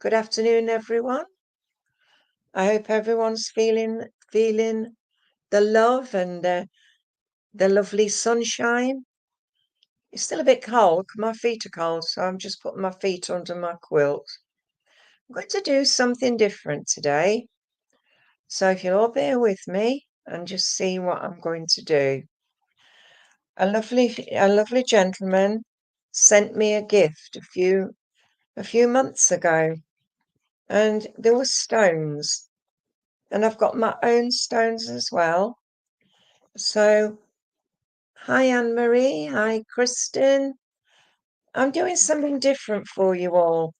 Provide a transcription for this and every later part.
Good afternoon, everyone. I hope everyone's feeling the love and the lovely sunshine. It's still a bit cold. My feet are cold, so I'm just putting my feet under my quilt. I'm going to do something different today. So if you'll all bear with me and just see what I'm going to do. A lovely gentleman sent me a gift a few months ago, and there were stones. And I've got my own stones as well. So, hi Anne-Marie, hi Kristen. I'm doing something different for you all.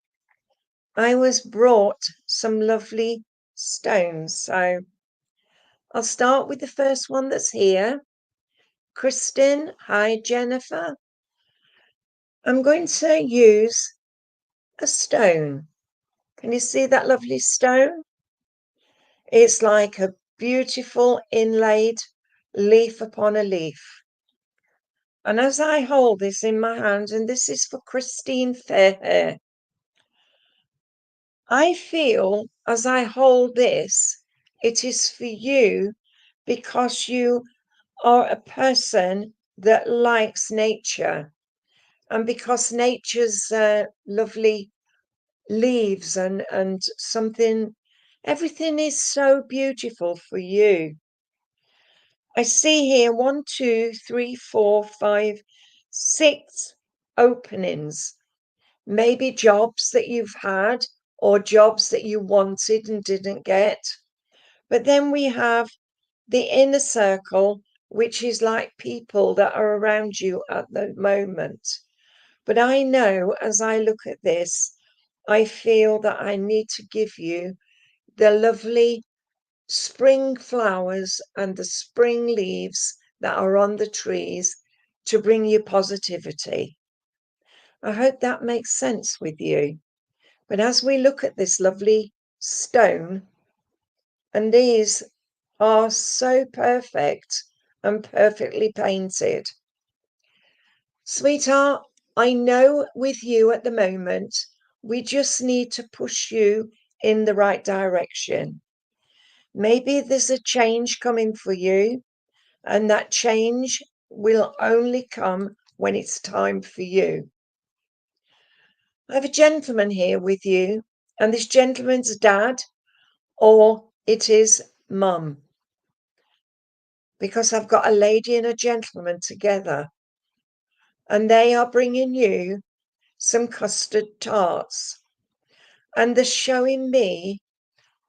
I was brought some lovely stones. So, I'll start with the first one that's here. Kristen, hi Jennifer. I'm going to use a stone. Can you see that lovely stone? It's like a beautiful inlaid leaf upon a leaf. And as I hold this in my hand, and this is for Christine Fairhair, I feel as I hold this, it is for you because you are a person that likes nature, and because nature's lovely leaves and everything is so beautiful for you. I see here 1, 2, 3, 4, 5, 6 openings. Maybe jobs that you've had or jobs that you wanted and didn't get. But then we have the inner circle, which is like people that are around you at the moment. But I know as I look at this, I feel that I need to give you the lovely spring flowers and the spring leaves that are on the trees to bring you positivity. I hope that makes sense with you. But as we look at this lovely stone, and these are so perfect and perfectly painted. Sweetheart, I know with you at the moment, we just need to push you in the right direction. Maybe there's a change coming for you, and that change will only come when it's time for you. I have a gentleman here with you, and this gentleman's dad, or it is mum, because I've got a lady and a gentleman together, and they are bringing you some custard tarts, and they're showing me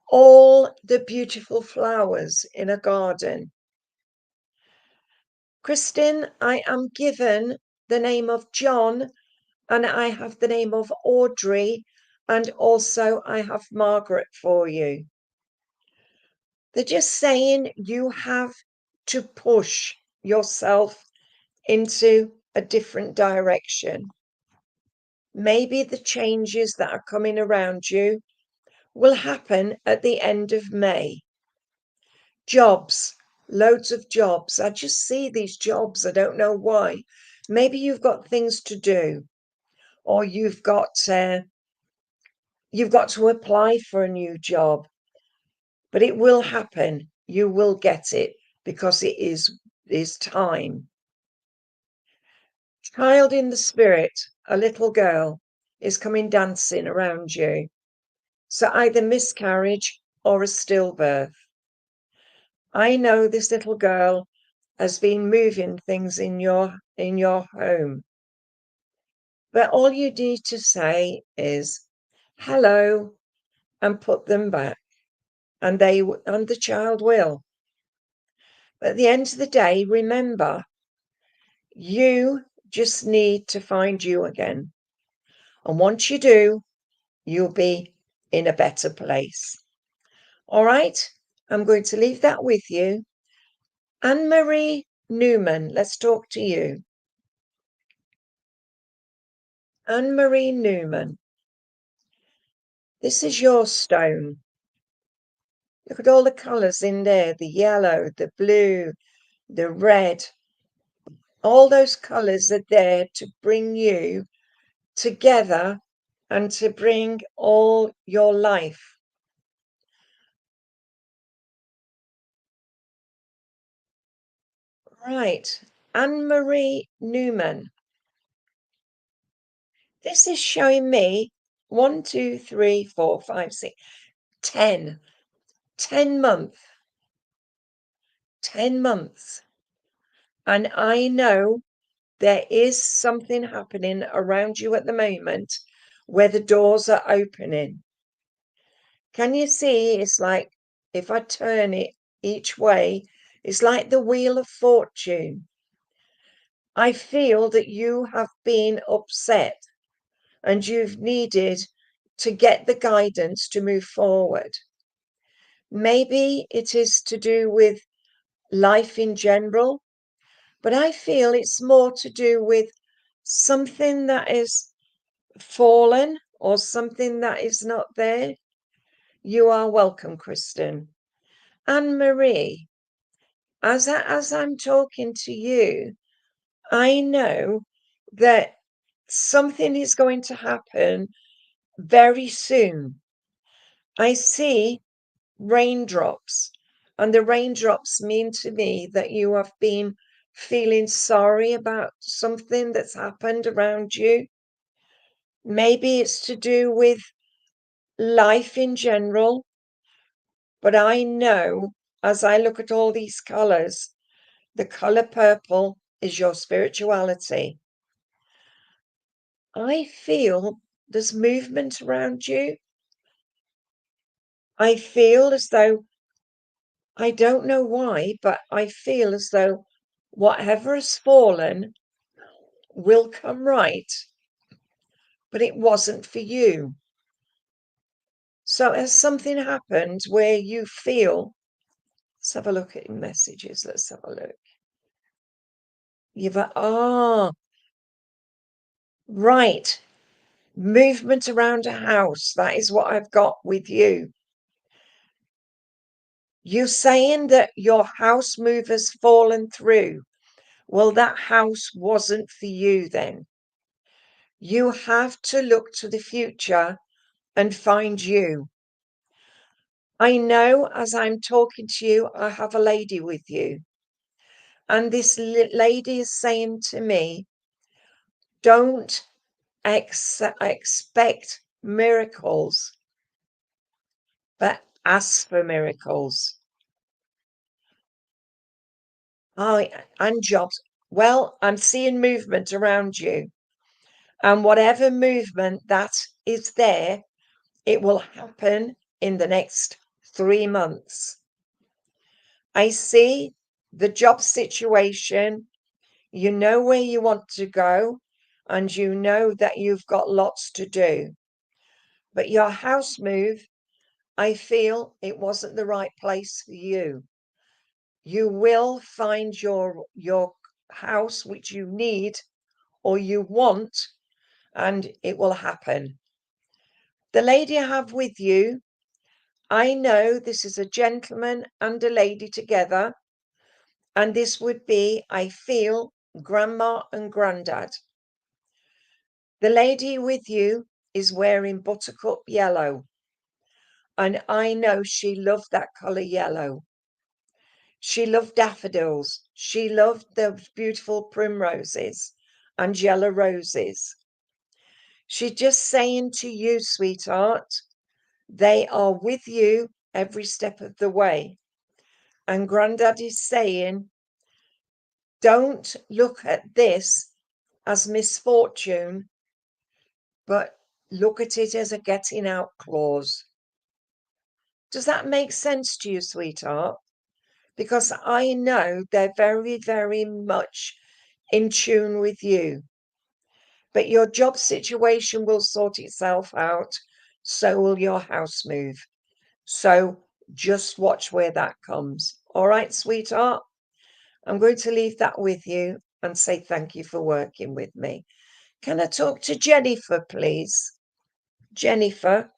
all the beautiful flowers in a garden. Kristen, I am given the name of John, and I have the name of Audrey, and also I have Margaret for you. They're just saying you have to push yourself into a different direction. Maybe the changes that are coming around you will happen at the end of May. Jobs, loads of jobs. I just see these jobs. I don't know why. Maybe you've got things to do, or you've got to apply for a new job. But it will happen. You will get it because it is time. Child in the spirit, a little girl, is coming dancing around you. So either miscarriage or a stillbirth. I know this little girl has been moving things in your home. But all you need to say is hello and put them back, and the child will. But at the end of the day, remember, you just need to find you again. And once you do, you'll be in a better place. All right, I'm going to leave that with you. Anne-Marie Newman, let's talk to you. Anne-Marie Newman, this is your stone. Look at all the colours in there, the yellow, the blue, the red. All those colours are there to bring you together and to bring all your life. Right. Anne-Marie Newman. This is showing me 1, 2, 3, 4, 5, 6, 10. 10 months. 10 months. And I know there is something happening around you at the moment where the doors are opening. Can you see? It's like if I turn it each way, it's like the Wheel of Fortune. I feel that you have been upset and you've needed to get the guidance to move forward. Maybe it is to do with life in general, but I feel it's more to do with something that is fallen or something that is not there. You are welcome, Kristen. Anne-Marie, as I'm talking to you, I know that something is going to happen very soon. I see raindrops, and the raindrops mean to me that you have been feeling sorry about something that's happened around you. Maybe it's to do with life in general, but I know as I look at all these colors, the color purple is your spirituality. I feel there's movement around you. I feel as though, I don't know why, but I feel as though whatever has fallen will come right, but it wasn't for you. So has something happened where you feel, let's have a look at messages. Let's have a look. Right. Movement around a house. That is what I've got with you. You're saying that your house move has fallen through. Well, that house wasn't for you then. You have to look to the future and find you. I know as I'm talking to you, I have a lady with you. And this lady is saying to me, don't expect miracles, but ask for miracles. Oh, and jobs. Well, I'm seeing movement around you. And whatever movement that is there, it will happen in the next 3 months. I see the job situation. You know where you want to go, and you know that you've got lots to do. But your house move, I feel it wasn't the right place for you. You will find your house which you need or you want, and it will happen. The lady I have with you, I know this is a gentleman and a lady together, and this would be, I feel, grandma and granddad. The lady with you is wearing buttercup yellow, and I know she loved that color yellow. She loved daffodils. She loved the beautiful primroses and yellow roses. She's just saying to you, sweetheart, they are with you every step of the way. And Granddaddy's saying, don't look at this as misfortune, but look at it as a getting out clause. Does that make sense to you, sweetheart? Because I know they're very, very much in tune with you. But your job situation will sort itself out. So will your house move. So just watch where that comes. All right, sweetheart? I'm going to leave that with you and say thank you for working with me. Can I talk to Jennifer, please? Jennifer.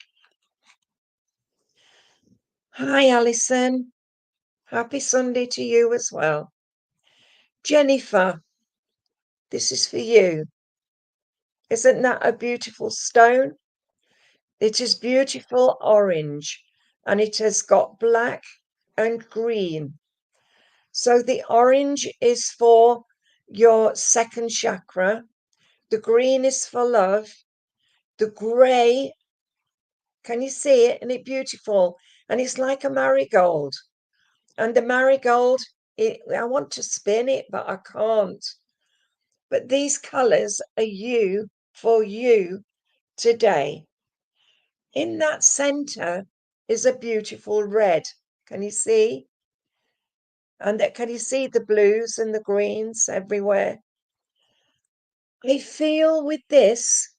Hi, Alison. Happy Sunday to you as well. Jennifer, this is for you. Isn't that a beautiful stone? It is beautiful orange, and it has got black and green. So the orange is for your second chakra. The green is for love. The grey, can you see it? Isn't it beautiful? And it's like a marigold. And the marigold, I want to spin it, but I can't. But these colours are you, for you today. In that centre is a beautiful red. Can you see? And can you see the blues and the greens everywhere? I feel with this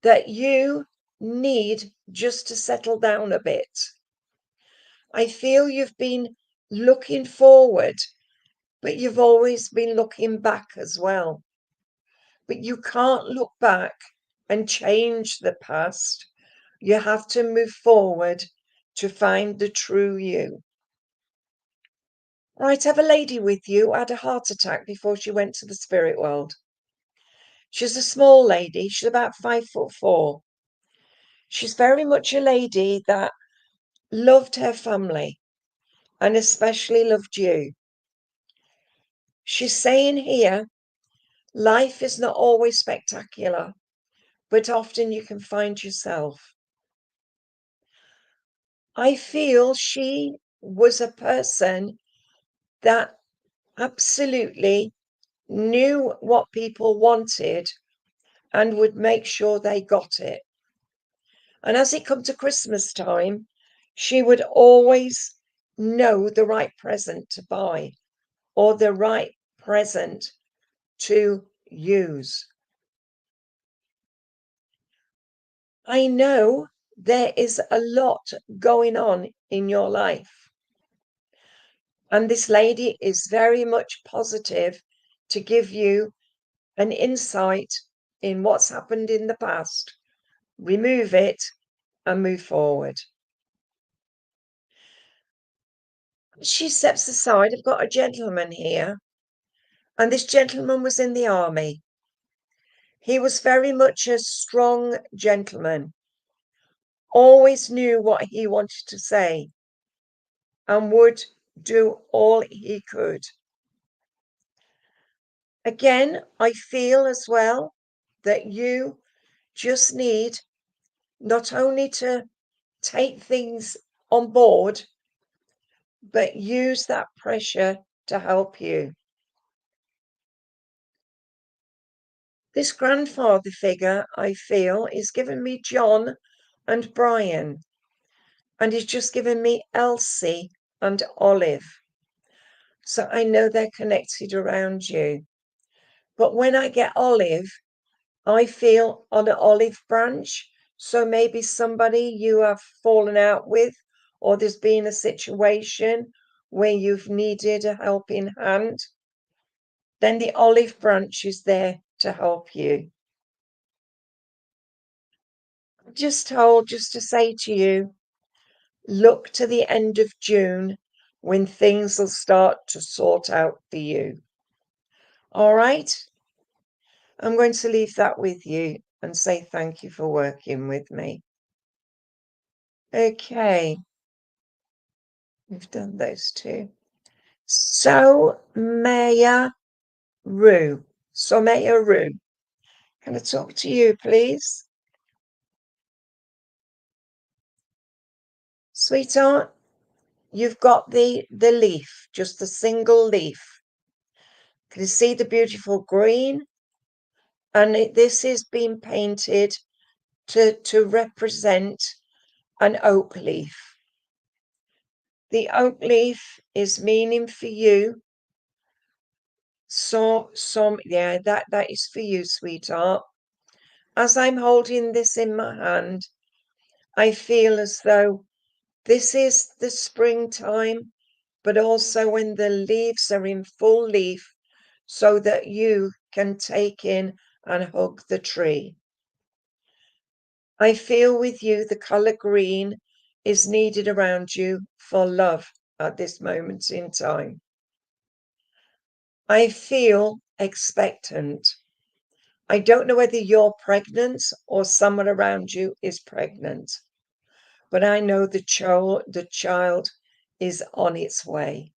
that you need just to settle down a bit. I feel you've been looking forward, but you've always been looking back as well. But you can't look back and change the past. You have to move forward to find the true you. Right, have a lady with you had a heart attack before she went to the spirit world. She's a small lady. She's about 5'4". She's very much a lady that loved her family and especially loved you. She's saying here, life is not always spectacular, but often you can find yourself. I feel she was a person that absolutely knew what people wanted and would make sure they got it. And as it come to Christmas time, she would always know the right present to buy or the right present to use. I know there is a lot going on in your life. And this lady is very much positive to give you an insight in what's happened in the past, remove it, and move forward. She steps aside. I've got a gentleman here, and this gentleman was in the army. He was very much a strong gentleman, always knew what he wanted to say, and would do all he could. Again, I feel as well that you just need not only to take things on board, but use that pressure to help you. This grandfather figure, I feel, is giving me John and Brian, and he's just given me Elsie and Olive. So I know they're connected around you. But when I get Olive, I feel on an olive branch. So maybe somebody you have fallen out with, or there's been a situation where you've needed a helping hand, then the olive branch is there to help you. Just to say to you, look to the end of June when things will start to sort out for you. All right? I'm going to leave that with you and say thank you for working with me. Okay. We've done those two. So Maya Rue. So Maya Rue. Can I talk to you, please? Sweetheart, you've got the leaf, just a single leaf. Can you see the beautiful green? And this is being painted to represent an oak leaf. The oak leaf is meaning for you. Yeah, that is for you, sweetheart. As I'm holding this in my hand, I feel as though this is the springtime, but also when the leaves are in full leaf, so that you can take in and hug the tree. I feel with you the colour green is needed around you for love at this moment in time. I feel expectant. I don't know whether you're pregnant or someone around you is pregnant, but I know the child is on its way.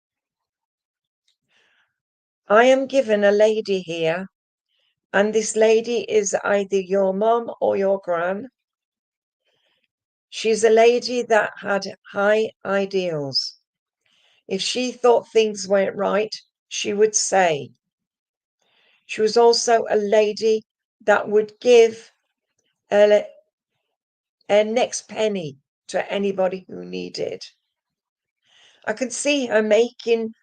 I am given a lady here, and this lady is either your mum or your gran. She's a lady that had high ideals. If she thought things weren't right, she would say. She was also a lady that would give her next penny to anybody who needed. I could see her making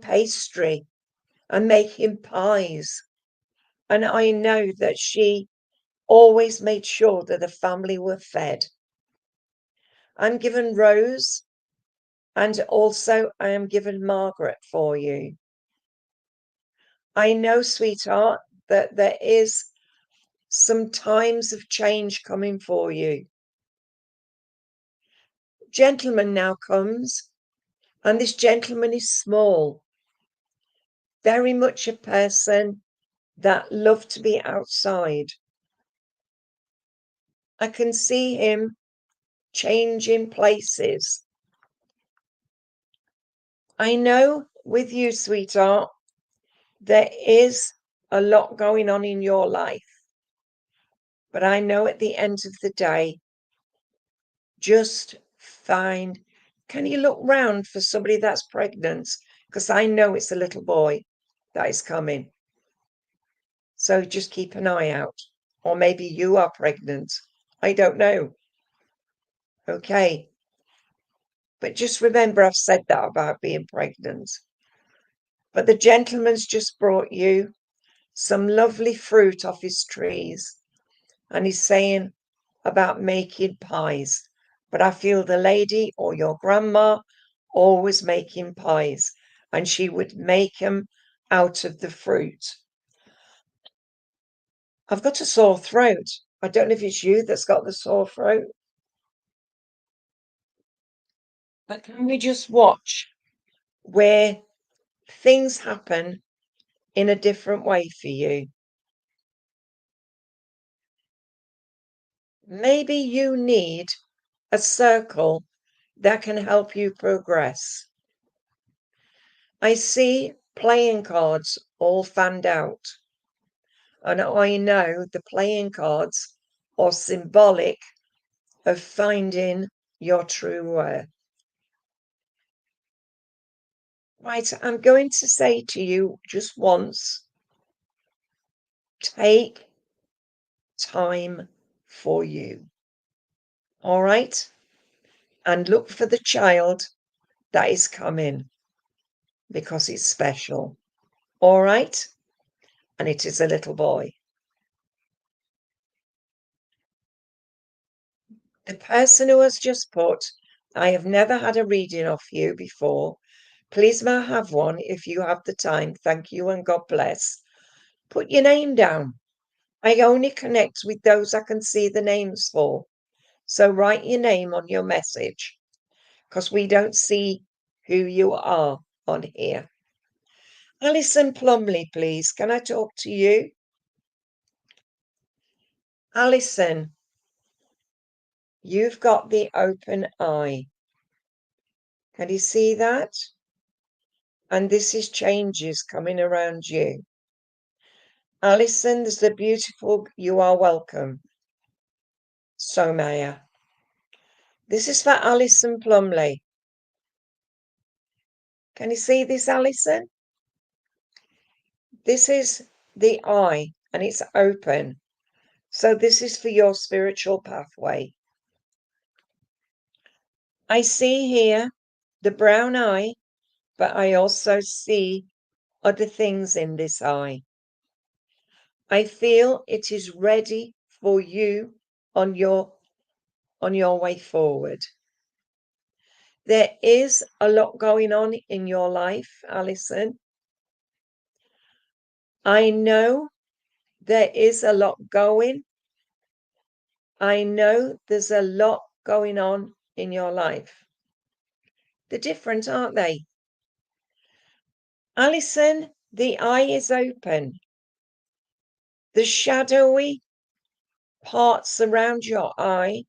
pastry and making pies. And I know that she always made sure that the family were fed. I'm given Rose, and also I am given Margaret for you. I know, sweetheart, that there is some times of change coming for you. Gentleman now comes, and this gentleman is small, very much a person that loved to be outside. I can see him changing places. I know with you, sweetheart, there is a lot going on in your life, but I know at the end of the day, just find, can you look round for somebody that's pregnant? Because I know it's a little boy that is coming. So just keep an eye out. Or maybe you are pregnant. I don't know. Okay. But just remember, I've said that about being pregnant. But the gentleman's just brought you some lovely fruit off his trees. And he's saying about making pies. But I feel the lady or your grandma always making pies. And she would make them out of the fruit. I've got a sore throat. I don't know if it's you that's got the sore throat. But can we just watch where things happen in a different way for you? Maybe you need a circle that can help you progress. I see playing cards all fanned out, and I know the playing cards are symbolic of finding your true worth. Right, I'm going to say to you just once, take time for you. All right? And look for the child that is coming because it's special. All right? And it is a little boy. The person who has just put, I have never had a reading off you before. Please may I have one if you have the time. Thank you and God bless. Put your name down. I only connect with those I can see the names for. So write your name on your message because we don't see who you are on here. Alison Plumley, please. Can I talk to you? Alison, you've got the open eye. Can you see that? And this is changes coming around you. Alison, there's the beautiful, you are welcome. So Maya. This is for Alison Plumley. Can you see this, Alison? This is the eye and it's open. So this is for your spiritual pathway. I see here the brown eye, but I also see other things in this eye. I feel it is ready for you on your way forward. There is a lot going on in your life, Alison. I know there is a lot going. I know there's a lot going on in your life. They're different, aren't they? Alison, the eye is open. The shadowy parts around your eye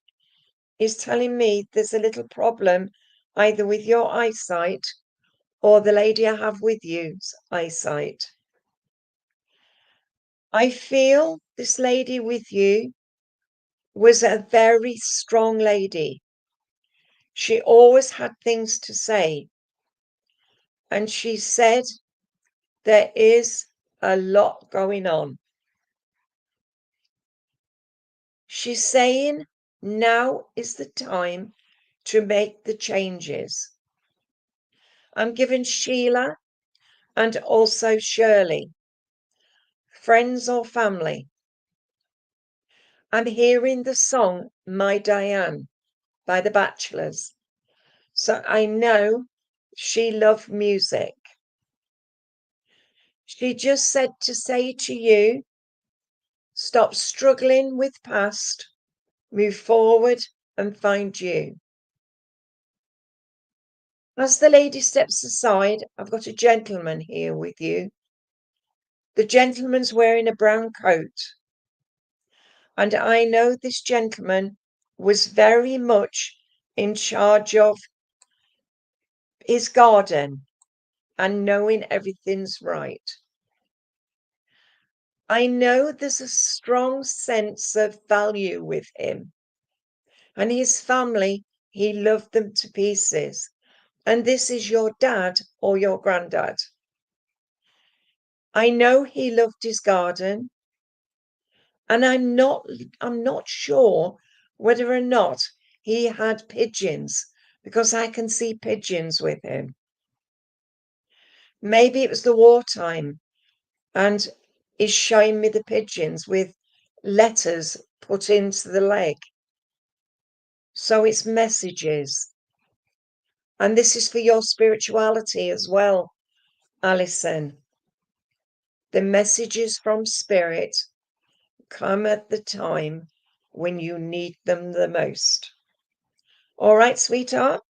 is telling me there's a little problem either with your eyesight or the lady I have with you's eyesight. I feel this lady with you was a very strong lady. She always had things to say. And she said, there is a lot going on. She's saying now is the time to make the changes. I'm giving Sheila and also Shirley, friends or family. I'm hearing the song My Diane by the Bachelors. So I know she loved music. She just said to say to you, stop struggling with past, move forward and find you. As the lady steps aside, I've got a gentleman here with you. The gentleman's wearing a brown coat. And I know this gentleman was very much in charge of his garden and knowing everything's right. I know there's a strong sense of value with him. And his family, he loved them to pieces. And this is your dad or your granddad. I know he loved his garden. And I'm not sure whether or not he had pigeons, because I can see pigeons with him. Maybe it was the wartime and he's showing me the pigeons with letters put into the leg. So it's messages. And this is for your spirituality as well, Alison. The messages from Spirit come at the time when you need them the most. All right, sweetheart?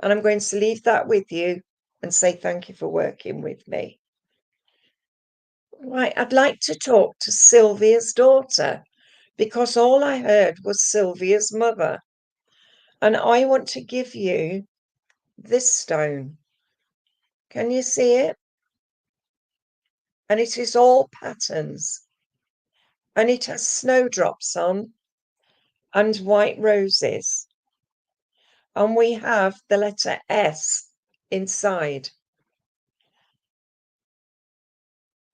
And I'm going to leave that with you and say thank you for working with me. Right, I'd like to talk to Sylvia's daughter because all I heard was Sylvia's mother. And I want to give you this stone. Can you see it? And it is all patterns. And it has snowdrops on and white roses. And we have the letter S inside.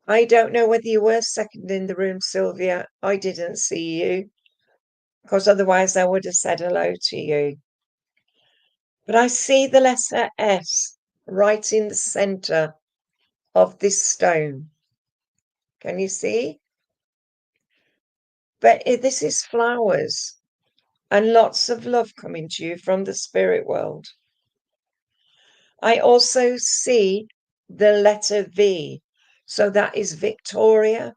I don't know whether you were second in the room, Sylvia. I didn't see you, because otherwise I would have said hello to you. But I see the letter S right in the center of this stone. Can you see? But this is flowers and lots of love coming to you from the spirit world. I also see the letter V. So that is Victoria,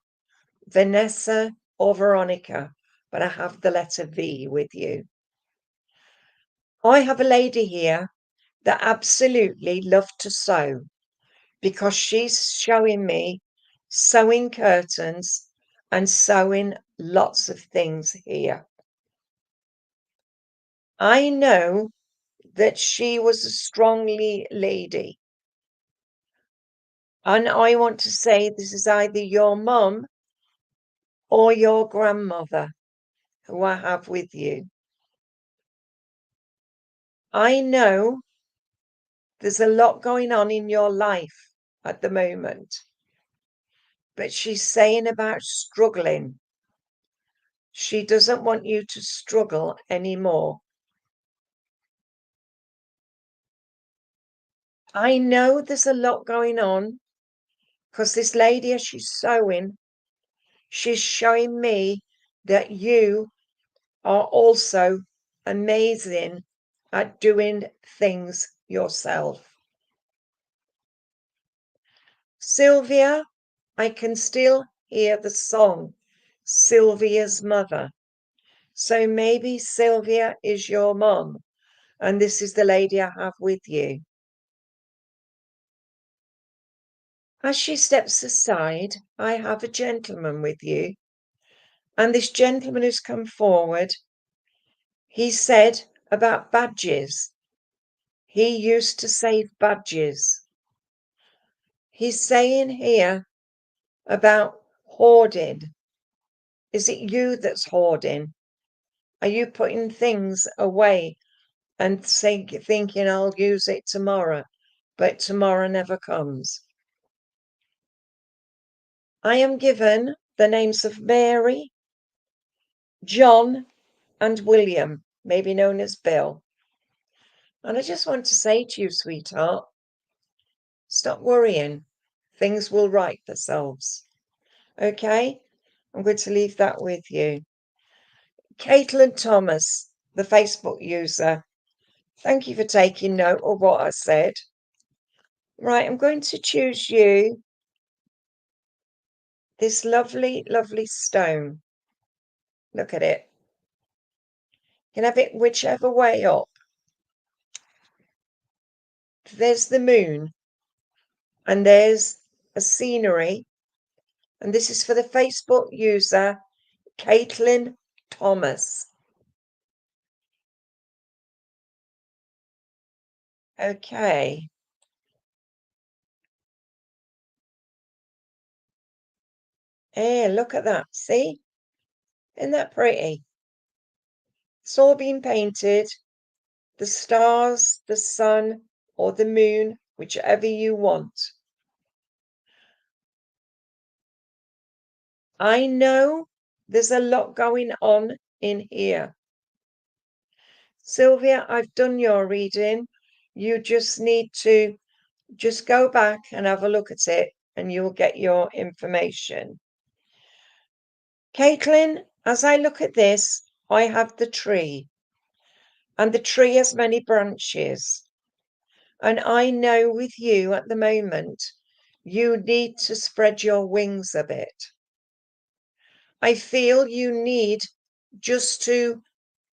Vanessa, or Veronica. But I have the letter V with you. I have a lady here that absolutely loved to sew, because she's showing me sewing curtains and sewing lots of things here. I know that she was a strong lady. And I want to say this is either your mum or your grandmother who I have with you. I know there's a lot going on in your life at the moment, but she's saying about struggling. She doesn't want you to struggle anymore. I know there's a lot going on because this lady, as she's sewing, she's showing me that you are also amazing at doing things yourself. Sylvia, I can still hear the song, Sylvia's mother. So maybe Sylvia is your mum, and this is the lady I have with you. As she steps aside, I have a gentleman with you. And this gentleman who's come forward, he said about badges. He used to save badges. He's saying here about hoarding. Is it you that's hoarding? Are you putting things away and thinking I'll use it tomorrow, but tomorrow never comes? I am given the names of Mary, John, and William, maybe known as Bill. And I just want to say to you, sweetheart, stop worrying. Things will right themselves. Okay? I'm going to leave that with you. Caitlin Thomas, the Facebook user. Thank you for taking note of what I said. Right, I'm going to choose you this lovely, lovely stone. Look at it. You can have it whichever way up. There's the moon, and there's a scenery, and this is for the Facebook user, Caitlin Thomas. Okay. Hey, look at that. See? Isn't that pretty? It's all been painted. The stars, the sun, or the moon, whichever you want. I know there's a lot going on in here. Sylvia, I've done your reading. You just need to just go back and have a look at it and you'll get your information. Caitlin, as I look at this, I have the tree. And the tree has many branches. And I know with you at the moment, you need to spread your wings a bit. I feel you need just to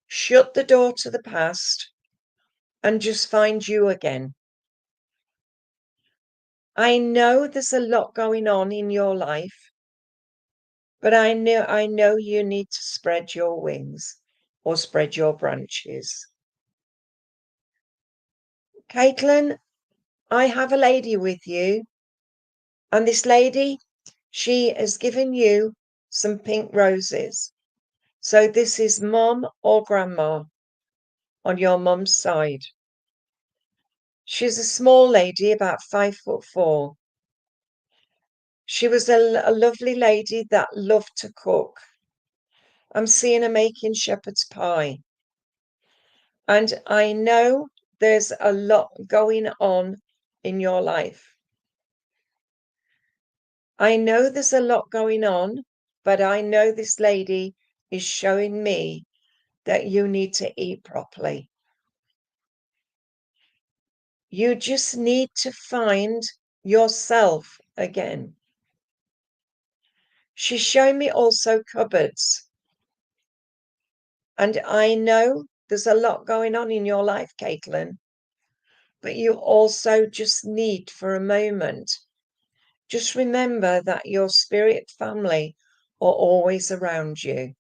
shut the door to the past and just find you again. I know there's a lot going on in your life, but I know you need to spread your wings or spread your branches. Caitlin, I have a lady with you, and this lady, she has given you some pink roses. So this is mum or grandma on your mum's side. She's a small lady, about 5'4". She was a lovely lady that loved to cook. I'm seeing her making shepherd's pie. And I know there's a lot going on in your life. I know there's a lot going on, but I know this lady is showing me that you need to eat properly. You just need to find yourself again. She's showing me also cupboards. And I know there's a lot going on in your life, Caitlin, but you also just need for a moment, just remember that your spirit family are always around you.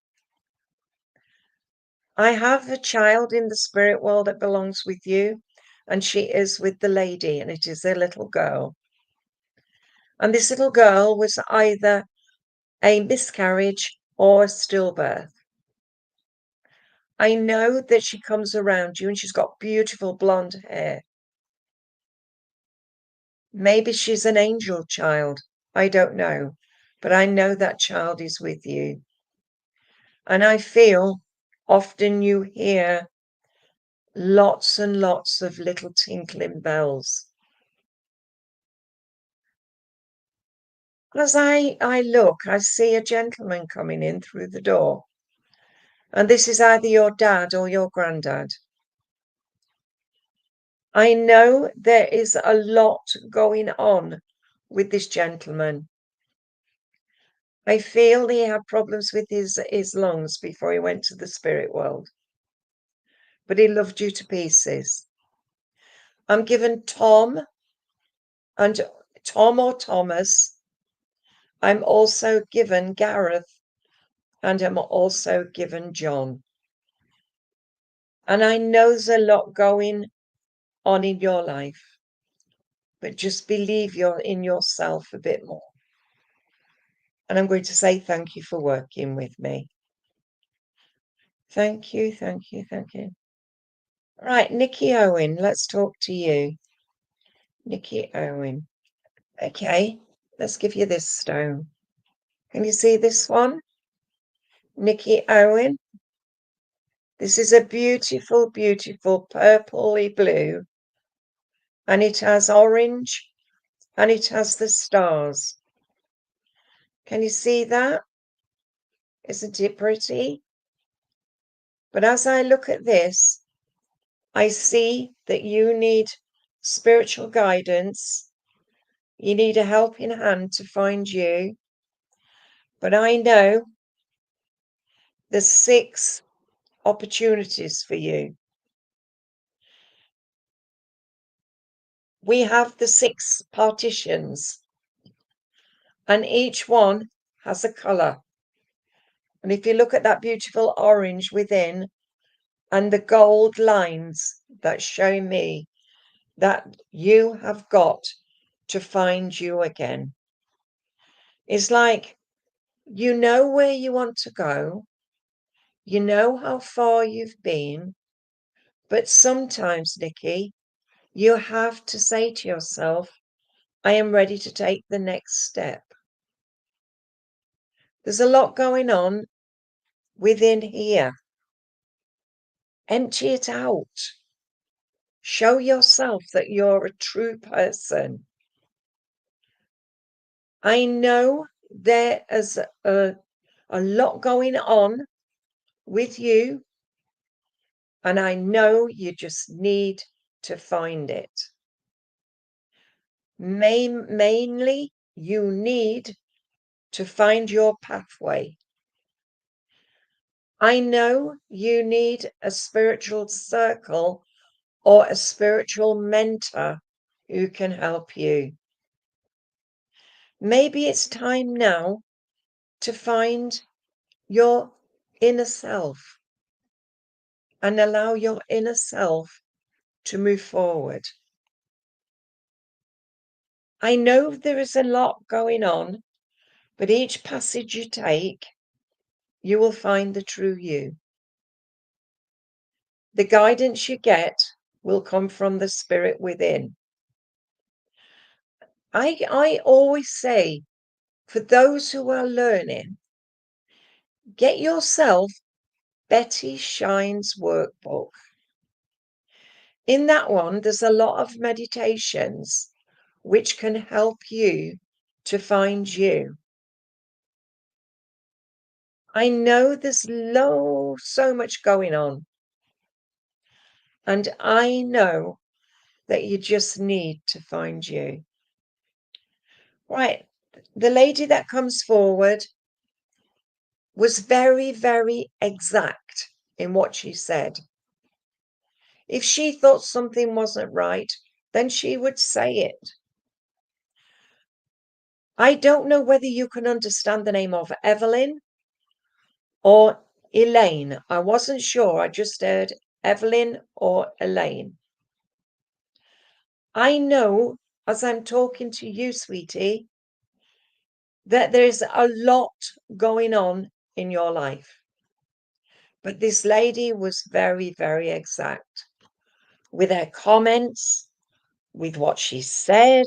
I have a child in the spirit world that belongs with you, and she is with the lady, and it is a little girl. And this little girl was either a miscarriage or a stillbirth. I know that she comes around you and she's got beautiful blonde hair. Maybe she's an angel child. I don't know. But I know that child is with you. And I feel often you hear lots and lots of little tinkling bells. As I look, I see a gentleman coming in through the door. And this is either your dad or your granddad. I know there is a lot going on with this gentleman. I feel he had problems with his lungs before he went to the spirit world. But he loved you to pieces. I'm given Tom, and Tom or Thomas. I'm also given Gareth, and I'm also given John. And I know there's a lot going on in your life, but just believe you're in yourself a bit more. And I'm going to say thank you for working with me. Thank you, thank you, thank you. Right, Nikki Owen, let's talk to you. Nikki Owen. Okay, let's give you this stone. Can you see this one? Nikki Owen. This is a beautiful, beautiful purpley blue. And it has orange and it has the stars. Can you see that? Isn't it pretty? But as I look at this, I see that you need spiritual guidance. You need a helping hand to find you. But I know there's 6 opportunities for you. We have the 6 partitions, and each one has a colour. And if you look at that beautiful orange within and the gold lines that show me that you have got to find you again. It's like you know where you want to go, you know how far you've been, but sometimes, Nikki, you have to say to yourself, I am ready to take the next step. There's a lot going on within here. Empty it out. Show yourself that you're a true person. I know there is a lot going on with you, and I know you just need to find it. Mainly, you need to find your pathway. I know you need a spiritual circle or a spiritual mentor who can help you. Maybe it's time now to find your inner self and allow your inner self to move forward. I know there is a lot going on, but each passage you take, you will find the true you. The guidance you get will come from the spirit within. I always say, for those who are learning, get yourself Betty Shine's workbook. In that one, there's a lot of meditations which can help you to find you. I know there's so much going on, and I know that you just need to find you. Right, the lady that comes forward was very, very exact in what she said. If she thought something wasn't right, then she would say it. I don't know whether you can understand the name of Evelyn or Elaine. I wasn't sure. I just heard Evelyn or Elaine. I know, as I'm talking to you, sweetie, that there's a lot going on in your life. But this lady was very, very exact with her comments, with what she said,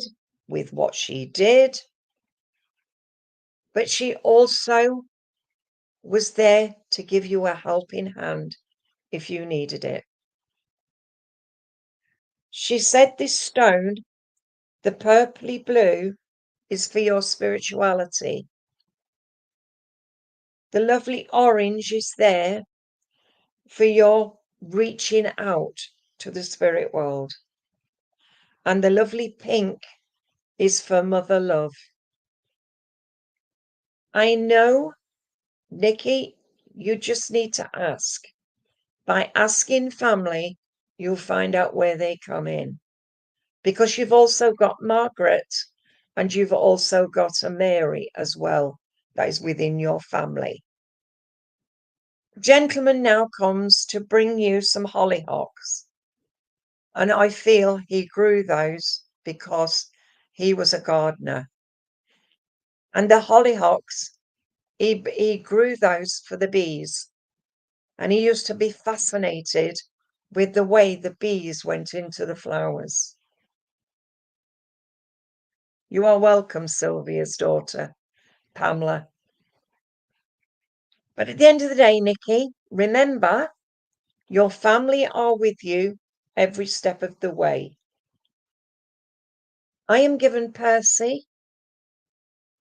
with what she did. But she also was there to give you a helping hand if you needed it. She said this stone, the purpley blue, is for your spirituality. The lovely orange is there for your reaching out to the spirit world. And the lovely pink is for mother love. I know, Nikki, you just need to ask. By asking family, you'll find out where they come in. Because you've also got Margaret And you've also got a Mary as well that is within your family. Gentleman now comes to bring you some hollyhocks. And I feel he grew those because he was a gardener. And the hollyhocks, he grew those for the bees. And he used to be fascinated with the way the bees went into the flowers. You are welcome, Sylvia's daughter, Pamela. But at the end of the day, Nikki, remember, your family are with you every step of the way. I am given Percy,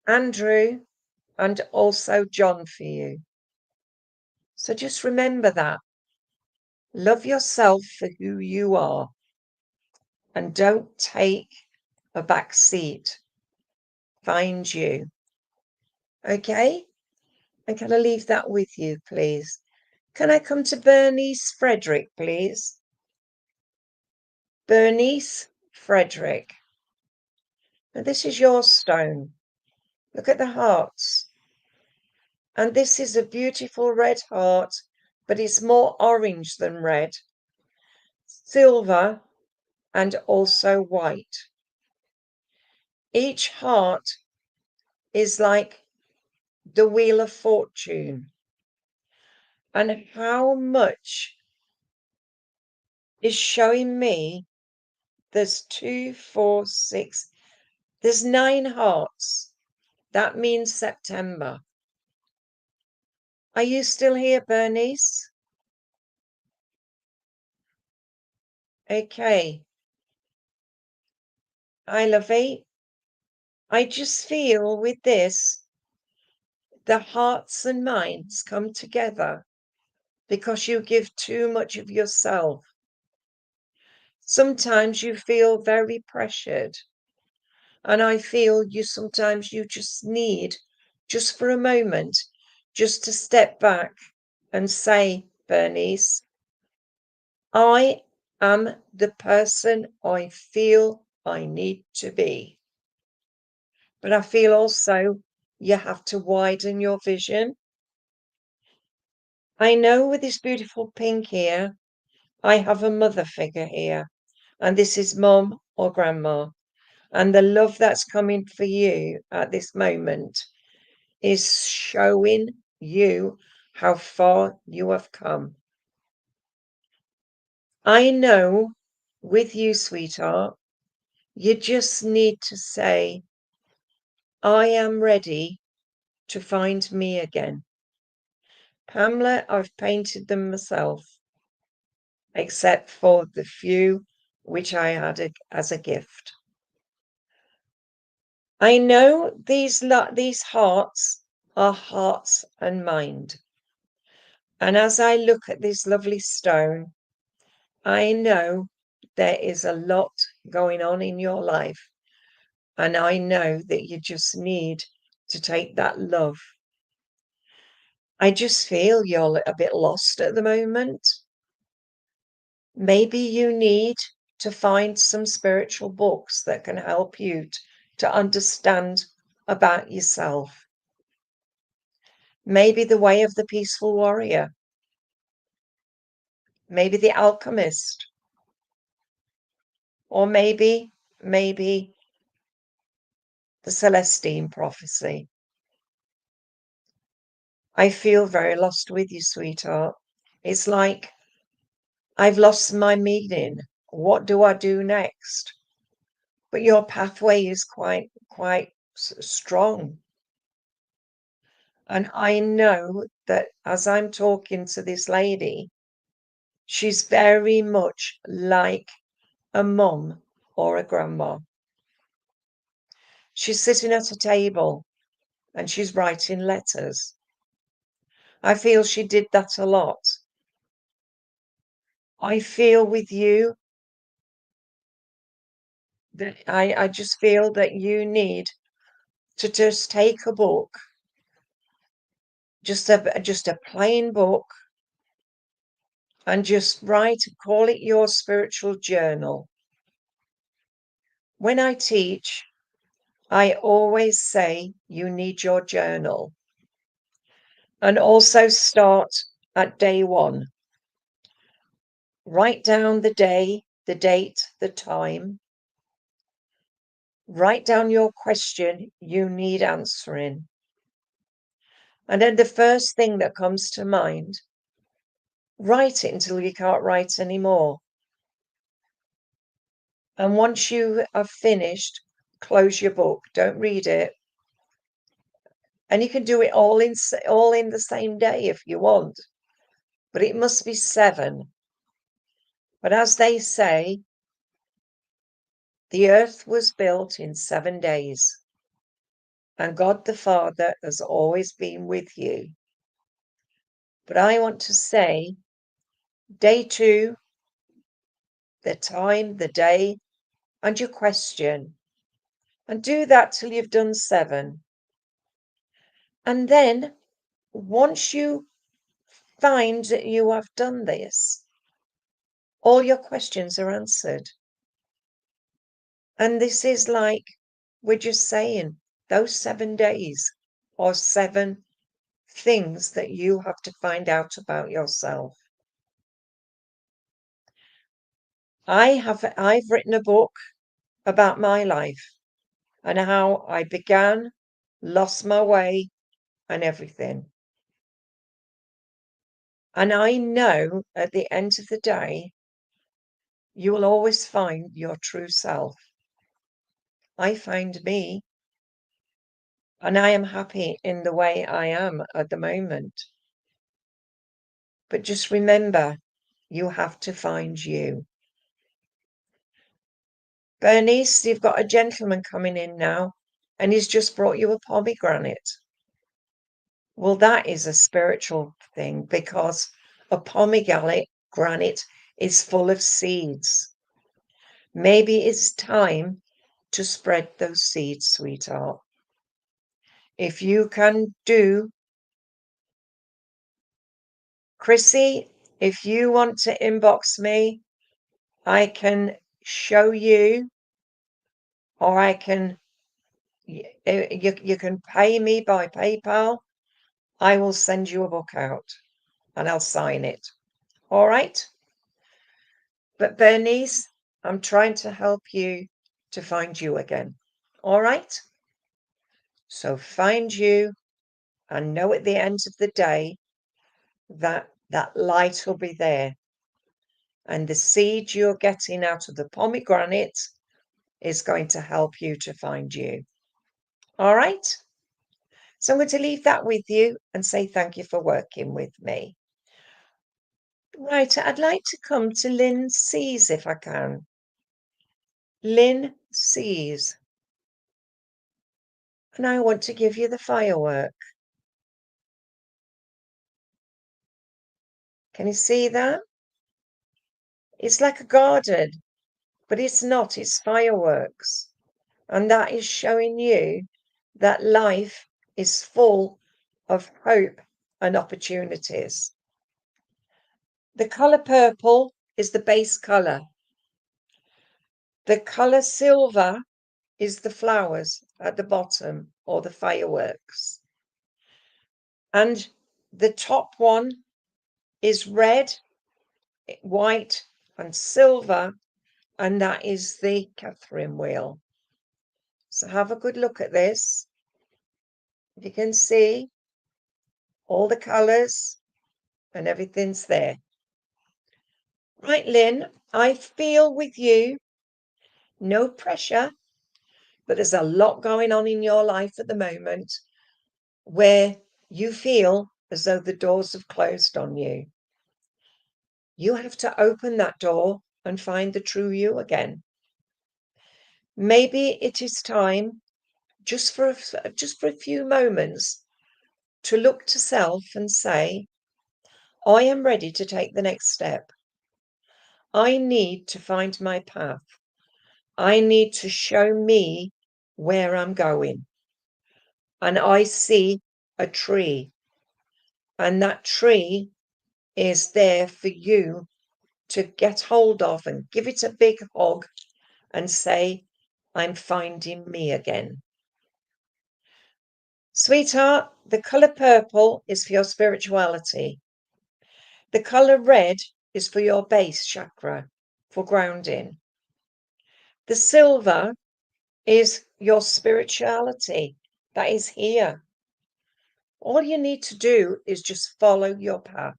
Andrew, and also John for you. So just remember that. Love yourself for who you are and don't take a back seat. Find you. Okay? And can I leave that with you, please? Can I come to Bernice Frederick, please? Bernice Frederick. Now, this is your stone. Look at the hearts. And this is a beautiful red heart, but it's more orange than red. Silver and also white. Each heart is like the Wheel of Fortune. And how much is showing me there's 2, 4, 6, there's 9 hearts. That means September. Are you still here, Bernice? Okay. Hi, lovey. I just feel with this, the hearts and minds come together because you give too much of yourself. Sometimes you feel very pressured. And I feel sometimes you just need, just for a moment, just to step back and say, Bernice, I am the person I feel I need to be. But I feel also you have to widen your vision. I know with this beautiful pink here, I have a mother figure here, and this is mum or grandma. And the love that's coming for you at this moment is showing you how far you have come. I know with you, sweetheart, you just need to say, I am ready to find me again. Pamela, I've painted them myself, except for the few which I had as a gift. I know these hearts are hearts and mind. And as I look at this lovely stone, I know there is a lot going on in your life. And I know that you just need to take that love. I just feel you're a bit lost at the moment. Maybe you need to find some spiritual books that can help you to understand about yourself. Maybe The Way of the Peaceful Warrior. Maybe The Alchemist. Or maybe the Celestine Prophecy. I feel very lost with you, sweetheart. It's like I've lost my meaning. What do I do next? But your pathway is quite strong. And I know that as I'm talking to this lady, she's very much like a mum or a grandma. She's sitting at a table and she's writing letters. I feel she did that a lot. I feel with you that I just feel that you need to just take a book, just a plain book, and just write, call it your spiritual journal. When I teach, I always say you need your journal. And also start at day 1. Write down the day, the date, the time. Write down your question you need answering. And then the first thing that comes to mind, write it until you can't write anymore. And once you have finished, close your book. Don't read it. And you can do it all in the same day if you want. But it must be 7. But as they say, the earth was built in 7 days. And God the Father has always been with you. But I want to say, day 2, the time, the day, and your question. And do that till you've done 7. And then, once you find that you have done this, all your questions are answered. And this is like we're just saying, those 7 days are 7 things that you have to find out about yourself. I've written a book about my life and how I began, lost my way, and everything. And I know at the end of the day, you will always find your true self. I find me, and I am happy in the way I am at the moment. But just remember, you have to find you. Bernice, you've got a gentleman coming in now, and he's just brought you a pomegranate. Well, that is a spiritual thing because a pomegranate is full of seeds. Maybe it's time to spread those seeds, sweetheart. If you can do, Chrissy, if you want to inbox me, I can show you, or I can, you can pay me by PayPal. I will send you a book out and I'll sign it. All right? But Bernice, I'm trying to help you to find you again. All right? So find you and know at the end of the day that that light will be there. And the seed you're getting out of the pomegranate is going to help you to find you. All right? So I'm going to leave that with you and say thank you for working with me. Right, I'd like to come to Lynn Sees if I can. Lynn Sees. And I want to give you the firework. Can you see that? It's like a garden, but it's not, it's fireworks. And that is showing you that life is full of hope and opportunities. The colour purple is the base colour. The colour silver is the flowers at the bottom, or the fireworks. And the top one is red, white, and silver, and that is the Catherine wheel. So have a good look at this. You can see all the colours and everything's there. Right, Lynn, I feel with you, no pressure, but there's a lot going on in your life at the moment where you feel as though the doors have closed on you. You have to open that door and find the true you again. Maybe it is time just for a few moments to look to self and say, I am ready to take the next step. I need to find my path. I need to show me where I'm going. And I see a tree, and that tree is there for you to get hold of and give it a big hug and say, I'm finding me again. Sweetheart, the colour purple is for your spirituality. The colour red is for your base chakra, for grounding. The silver is your spirituality that is here. All you need to do is just follow your path.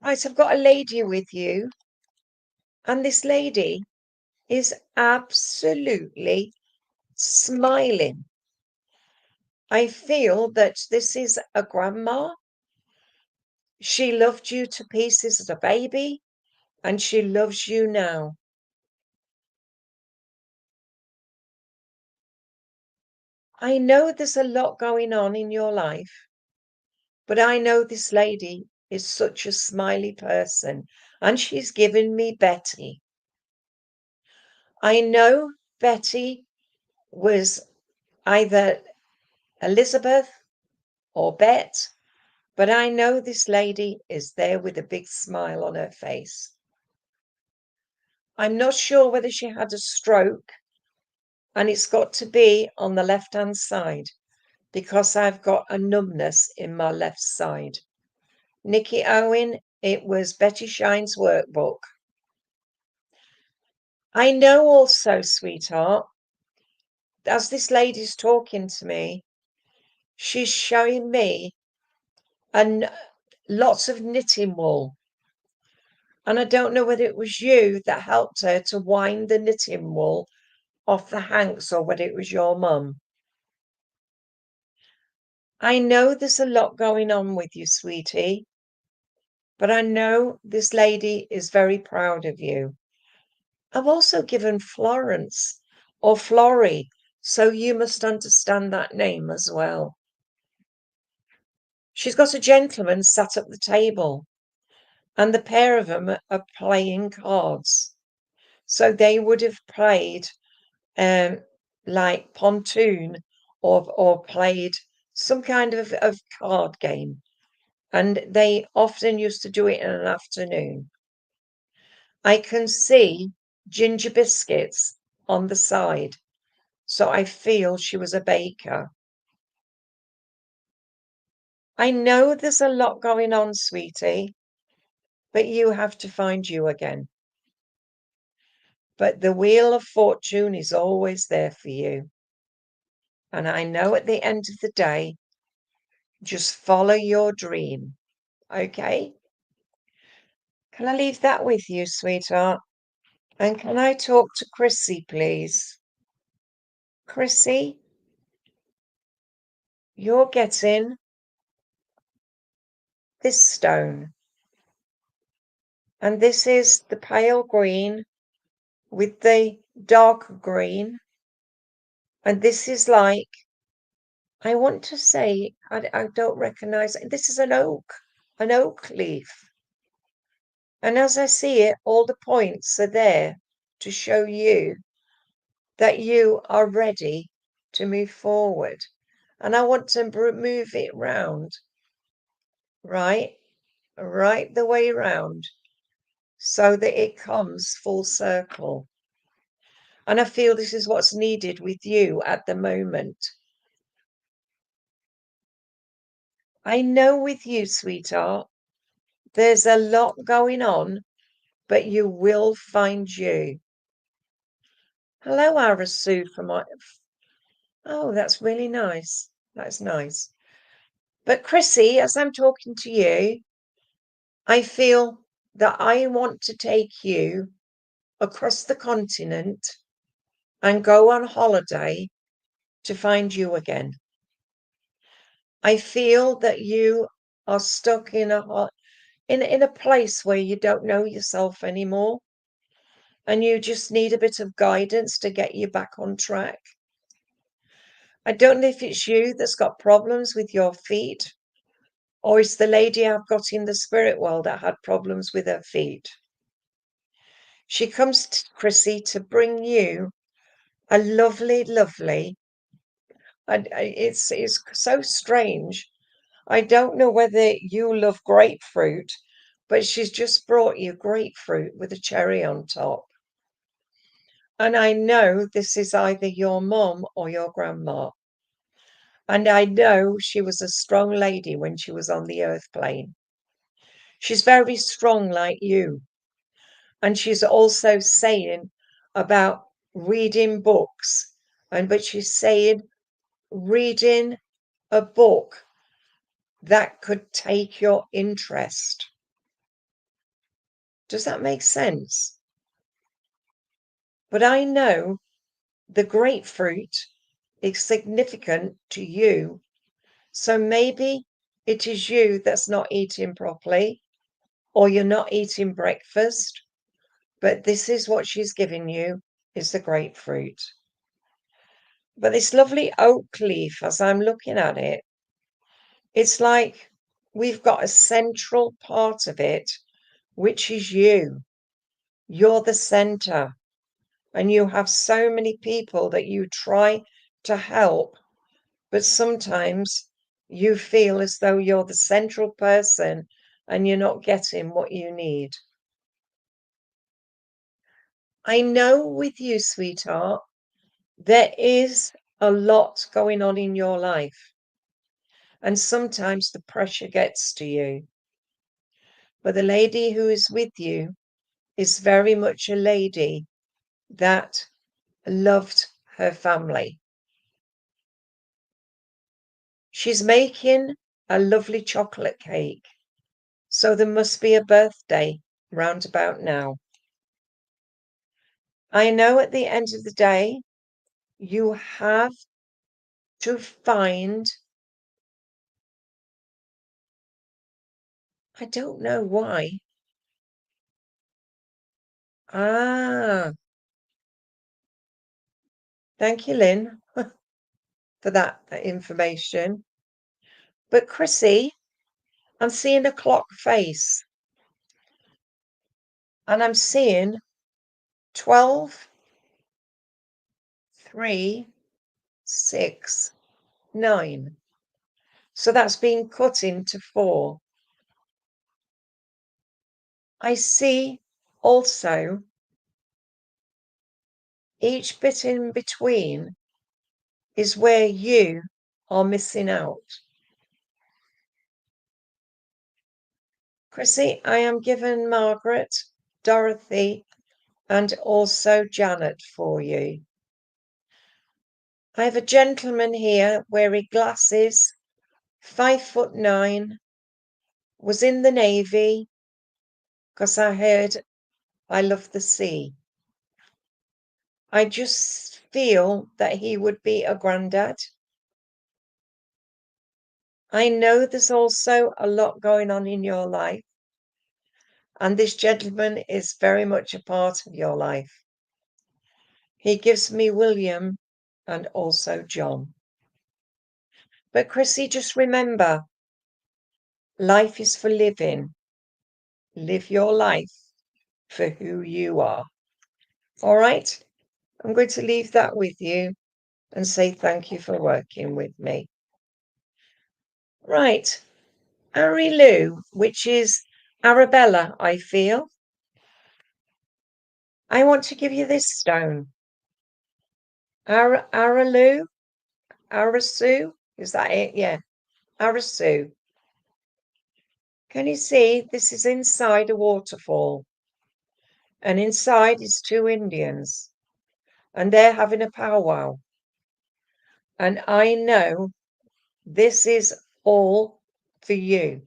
Right, I've got a lady with you, and this lady is absolutely smiling. I feel that this is a grandma. She loved you to pieces as a baby, and she loves you now. I know there's a lot going on in your life, but I know this lady is such a smiley person, and she's given me Betty. I know Betty was either Elizabeth or Bet, but I know this lady is there with a big smile on her face. I'm not sure whether she had a stroke, and it's got to be on the left-hand side because I've got a numbness in my left side. Nikki Owen, it was Betty Shine's workbook. I know also, sweetheart, as this lady's talking to me, she's showing me lots of knitting wool. And I don't know whether it was you that helped her to wind the knitting wool off the hanks or whether it was your mum. I know there's a lot going on with you, sweetie, but I know this lady is very proud of you. I've also given Florence or Florrie, so you must understand that name as well. She's got a gentleman sat at the table, and the pair of them are playing cards. So they would have played like pontoon or played some kind of card game. And they often used to do it in an afternoon. I can see ginger biscuits on the side, so I feel she was a baker. I know there's a lot going on, sweetie, but you have to find you again. But the wheel of fortune is always there for you. And I know at the end of the day, just follow your dream. Okay? Can I leave that with you, sweetheart? And can I talk to Chrissy, please? Chrissy, you're getting this stone. And this is the pale green with the dark green. And this is like, I want to say, I don't recognize it. This is an oak leaf. And as I see it, all the points are there to show you that you are ready to move forward. And I want to move it round, right the way round, so that it comes full circle. And I feel this is what's needed with you at the moment. I know with you, sweetheart, there's a lot going on, but you will find you. Hello, Arasu from my... Oh, that's really nice. That's nice. But Chrissy, as I'm talking to you, I feel that I want to take you across the continent and go on holiday to find you again. I feel that you are stuck in a place where you don't know yourself anymore, and you just need a bit of guidance to get you back on track. I don't know if it's you that's got problems with your feet, or it's the lady I've got in the spirit world that had problems with her feet. She comes to Chrissy to bring you a lovely, lovely, and it's so strange. I don't know whether you love grapefruit, but she's just brought you grapefruit with a cherry on top. And I know this is either your mum or your grandma. And I know she was a strong lady when she was on the earth plane. She's very strong like you. And she's also saying about reading books. But she's saying reading a book that could take your interest. Does that make sense? But I know the grapefruit is significant to you. So maybe it is you that's not eating properly, or you're not eating breakfast. But this is what she's giving you, is the grapefruit. But this lovely oak leaf, as I'm looking at it, it's like we've got a central part of it, which is you. You're the center. And you have so many people that you try to help, but sometimes you feel as though you're the central person and you're not getting what you need. I know with you, sweetheart, there is a lot going on in your life, and sometimes the pressure gets to you. But the lady who is with you is very much a lady that loved her family. She's making a lovely chocolate cake, so there must be a birthday round about now. I know at the end of the day, you have to find, I don't know why. Ah, thank you, Lynn, for that information. But Chrissy, I'm seeing a clock face, and I'm seeing 12, 3, 6, 9. So that's being cut into 4. I see also each bit in between is where you are missing out. Chrissy, I am given Margaret, Dorothy, and also Janet for you. I have a gentleman here wearing glasses, 5'9", was in the Navy, because I heard I love the sea. I just feel that he would be a granddad. I know there's also a lot going on in your life, and this gentleman is very much a part of your life. He gives me William and also John. But Chrissy, just remember, life is for living. Live your life for who you are. All right? I'm going to leave that with you and say thank you for working with me. Right. Arilu, which is Arabella, I feel. I want to give you this stone. Aralu? Arasu? Is that it? Yeah. Arasu. Can you see? This is inside a waterfall. And inside is 2 Indians. And they're having a powwow. And I know this is all for you.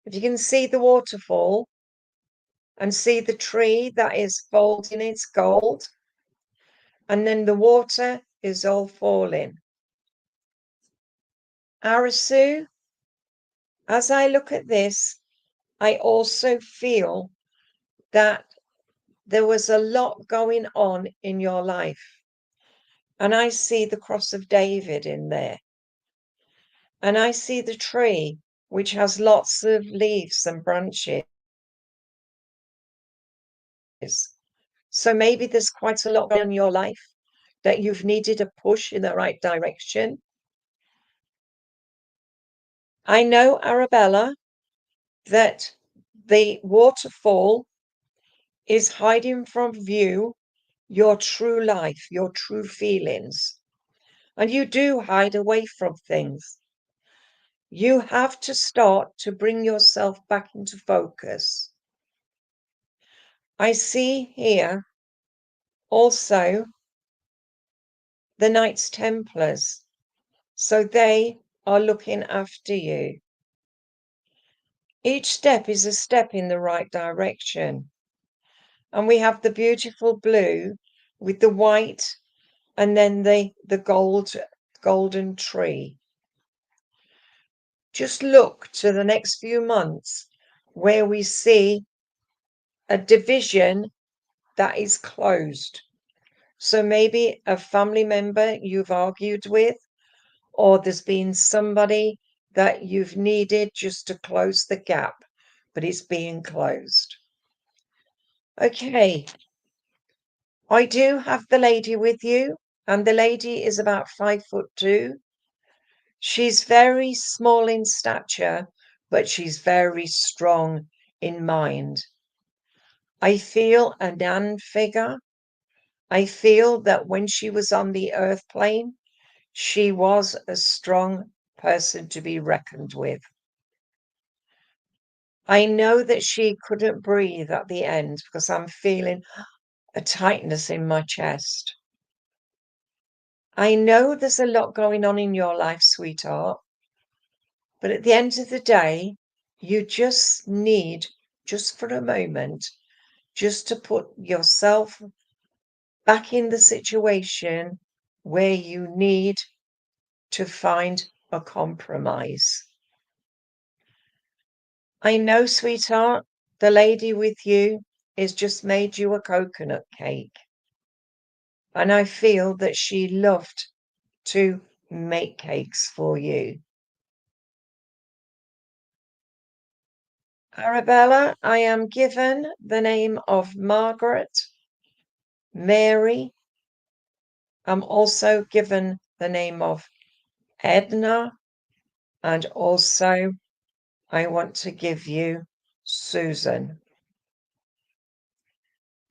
If you can see the waterfall and see the tree that is folding its gold, and then the water is all falling. Arasu, as I look at this, I also feel that there was a lot going on in your life. And I see the cross of David in there. And I see the tree, which has lots of leaves and branches. So maybe there's quite a lot in your life that you've needed a push in the right direction. I know, Arabella, that the waterfall is hiding from view your true life, your true feelings. And you do hide away from things. You have to start to bring yourself back into focus. I see here also the Knights Templars. So they are looking after you. Each step is a step in the right direction. And we have the beautiful blue with the white and then the golden tree. Just look to the next few months where we see a division that is closed. So maybe a family member you've argued with, or there's been somebody that you've needed just to close the gap, but it's being closed. Okay, I do have the lady with you, and the lady is about 5'2". She's very small in stature, but she's very strong in mind. I feel a Nan figure. I feel that when she was on the earth plane, she was a strong person to be reckoned with. I know that she couldn't breathe at the end because I'm feeling a tightness in my chest. I know there's a lot going on in your life, sweetheart, but at the end of the day, you just need, just for a moment, just to put yourself back in the situation where you need to find a compromise. I know, sweetheart, the lady with you has just made you a coconut cake. And I feel that she loved to make cakes for you. Arabella, I am given the name of Margaret, Mary. I'm also given the name of Edna, and also I want to give you Susan.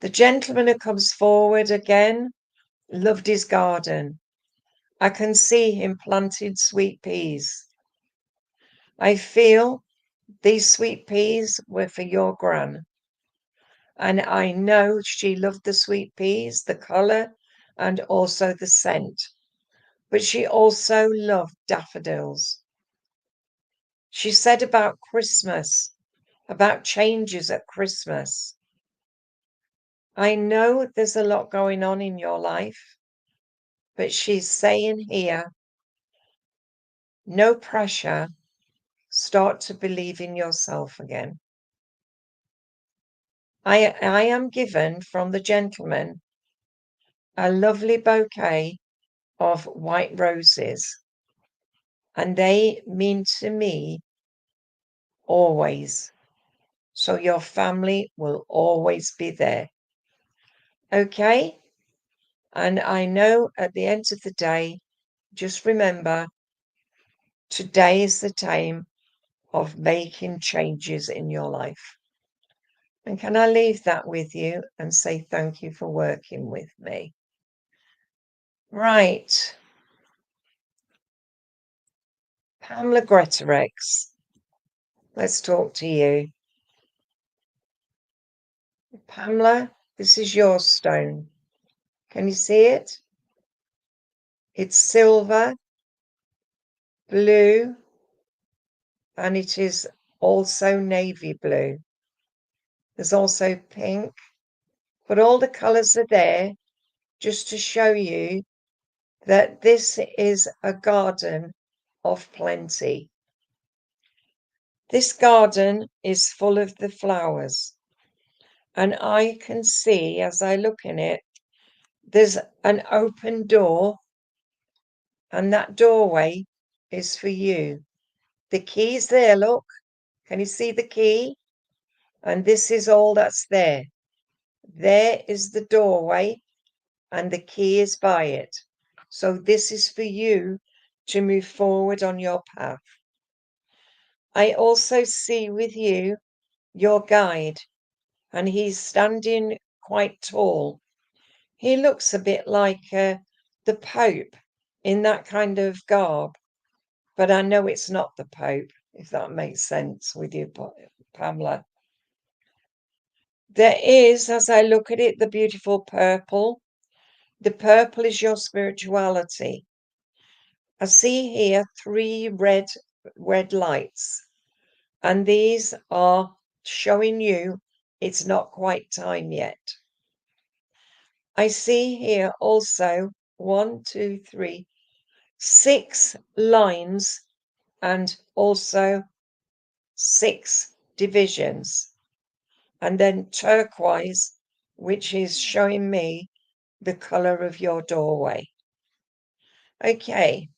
The gentleman who comes forward again loved his garden. I can see him planting sweet peas. I feel these sweet peas were for your gran. And I know she loved the sweet peas, the colour, and also the scent. But she also loved daffodils. She said about Christmas, about changes at Christmas. I know there's a lot going on in your life, but she's saying here, no pressure, start to believe in yourself again. I am given from the gentleman a lovely bouquet of white roses, and they mean to me always. So your family will always be there. Okay? And I know at the end of the day, just remember, today is the time of making changes in your life. And can I leave that with you and say thank you for working with me? Right. Pamela Greatorex, let's talk to you. Pamela, this is your stone. Can you see it? It's silver, blue, and it is also navy blue. There's also pink, but all the colours are there just to show you that this is a garden of plenty. This garden is full of the flowers, and I can see as I look in it, there's an open door, and that doorway is for you. The key's there, look. Can you see the key? And this is all that's there. There is the doorway, and the key is by it. So this is for you to move forward on your path. I also see with you your guide, and he's standing quite tall. He looks a bit like the Pope in that kind of garb, but I know it's not the Pope, if that makes sense with you, Pamela. There is, as I look at it, the beautiful purple. The purple is your spirituality. I see here 3 red lights, and these are showing you it's not quite time yet. I see here also 1, 2, 3, 6 lines and also 6 divisions, and then turquoise, which is showing me the color of your doorway. Okay,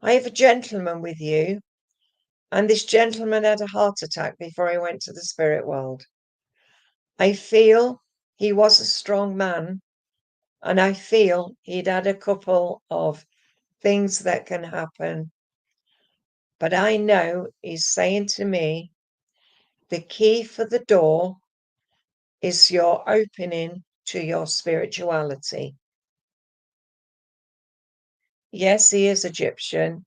I have a gentleman with you, and this gentleman had a heart attack before he went to the spirit world. I feel he was a strong man, and I feel he'd had a couple of things that can happen. But I know he's saying to me, the key for the door is your opening to your spirituality. Yes, he is Egyptian,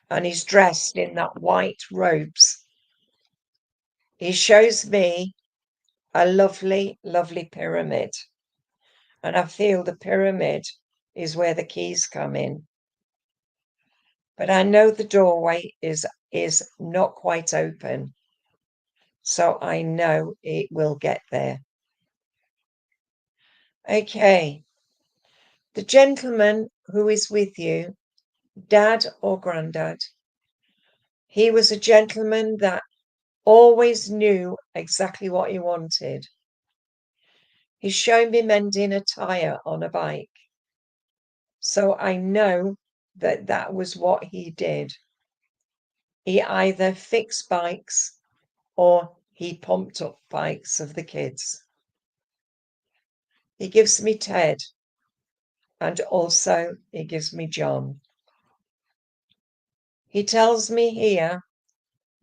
and he's dressed in that white robes. He shows me a lovely, lovely pyramid, and I feel the pyramid is where the keys come in. But I know the doorway is not quite open, so I know it will get there. Okay, the gentleman who is with you, dad or granddad, he was a gentleman that always knew exactly what he wanted. He's shown me mending a tire on a bike, so I know that that was what he did. He either fixed bikes or he pumped up bikes of the kids. He gives me Ted, and also he gives me John. He tells me here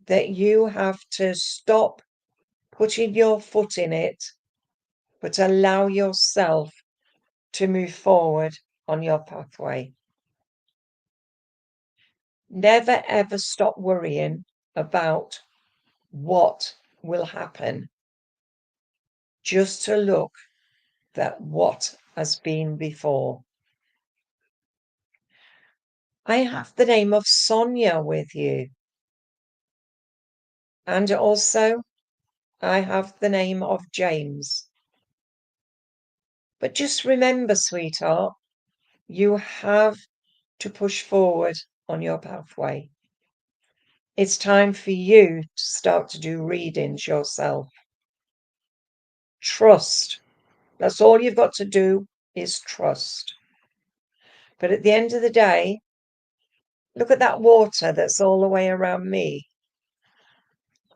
that you have to stop putting your foot in it, but allow yourself to move forward on your pathway. Never ever stop worrying about what will happen, just to look at what has been before. I have the name of Sonia with you, and also I have the name of James. But just remember, sweetheart, you have to push forward on your pathway. It's time for you to start to do readings yourself. Trust. That's all you've got to do is trust. But at the end of the day, look at that water that's all the way around me.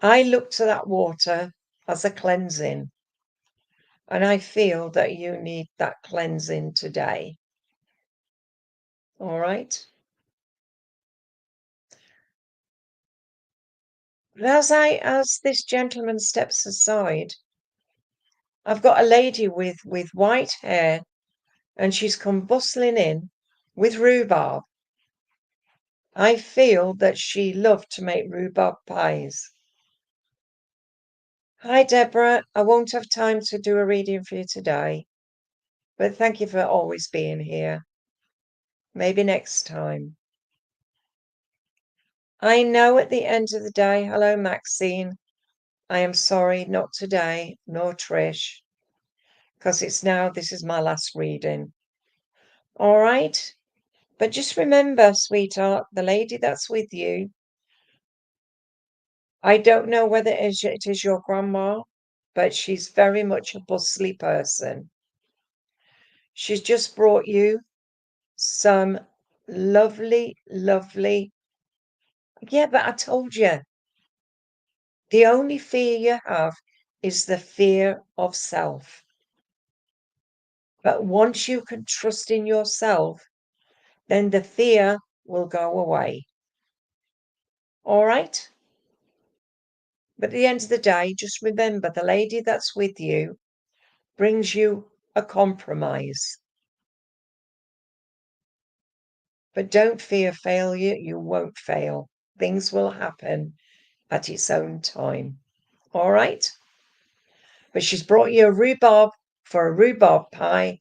I look to that water as a cleansing, and I feel that you need that cleansing today. All right? But as this gentleman steps aside, I've got a lady with white hair, and she's come bustling in with rhubarb. I feel that she loved to make rhubarb pies. Hi, Deborah. I won't have time to do a reading for you today, but thank you for always being here. Maybe next time. I know at the end of the day, hello, Maxine. I am sorry, not today, nor Trish, because this is my last reading. All right? But just remember, sweetheart, the lady that's with you, I don't know whether it is your grandma, but she's very much a bustly person. She's just brought you some lovely, lovely. Yeah, but I told you, the only fear you have is the fear of self. But once you can trust in yourself, then the fear will go away. All right? But at the end of the day, just remember the lady that's with you brings you a compromise. But don't fear failure. You won't fail. Things will happen at its own time. All right? But she's brought you a rhubarb for a rhubarb pie.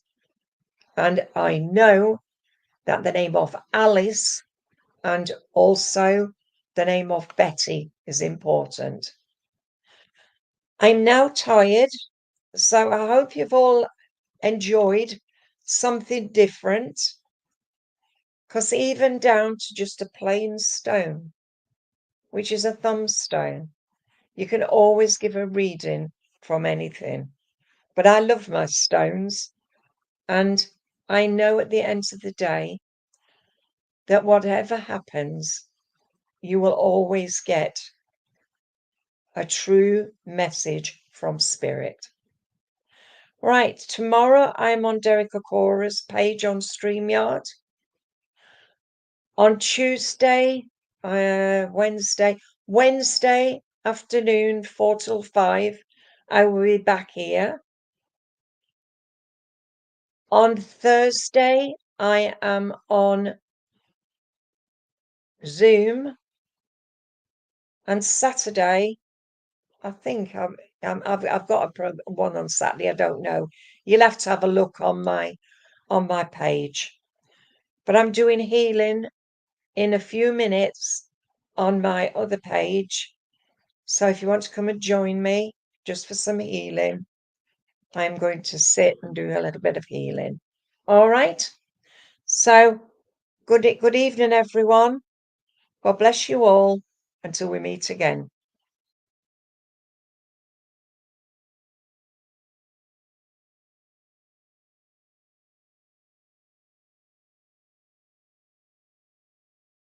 And I know that the name of Alice and also the name of Betty is important. I'm now tired, so I hope you've all enjoyed something different, because even down to just a plain stone, which is a thumbstone, you can always give a reading from anything. But I love my stones, and I know at the end of the day that whatever happens, you will always get a true message from Spirit. Right, tomorrow I'm on Derek Akora's page on StreamYard. On Tuesday, Wednesday afternoon, 4 till 5, I will be back here. On Thursday, I am on Zoom, and Saturday, I think I've got one on Saturday. I don't know. You'll have to have a look on my page. But I'm doing healing in a few minutes on my other page. So if you want to come and join me just for some healing, I'm going to sit and do a little bit of healing. All right. So good evening, everyone. God bless you all until we meet again.